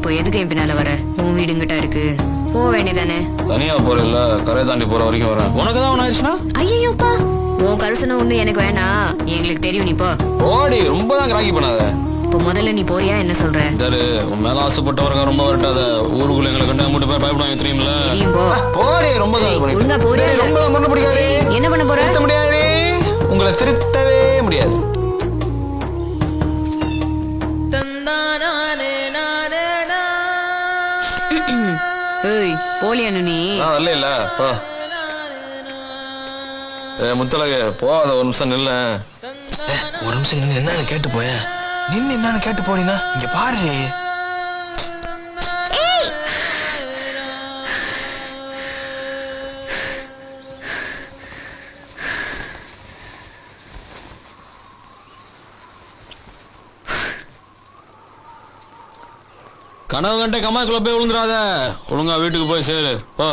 இப்போ எதுக்கு என் பின்னால வர? உன் வீடுங்கிட்ட இருக்கு, போக வேண்டியதானே? தனியா போறல, கரை தாண்டி போற வரைக்கும் வரேன். உனக்கு தான் ஒண்ணு ஆயிடுச்சுன்னா ஐயோப்பா, உன் கருசனை ஒண்ணு எனக்கு வேணாம், எங்களுக்கு தெரியும். நீ போ. ஓடி, ரொம்ப தான் கிராக்கி பண்ணாத. இப்போ முதல்ல நீ போறியா என்ன சொல்ற? சரி, உன் மேல ஆசைப்பட்டவங்க ரொம்ப வரட்டாத. ஊருக்குள்ள எங்களை கண்டு மூட்டு போய் பயப்படுவாங்க தெரியுமில்ல? தெரியும், போ. போடி, ரொம்ப தான் ஒழுங்கா போறியா? ரொம்ப தான் பண்ண முடியாது. என்ன பண்ண போற? திருத்த முடியாது, உங்களை திருத்தவே முடியாது. போலியானு நீ? இல்ல இல்ல, முத்தலகு போகாத. ஒரு நிமிஷம் நில்ல. ஒரு நிமிஷம் நின்று என்னன்னு கேட்டு போய. நின்று என்னன்னு கேட்டு போனீங்கன்னா இங்க பாரு. கனவு கண்டே கம்மாக்குள்ள போய் விழுந்துடாத. ஒழுங்கா வீட்டுக்கு போய் சேரு, போ.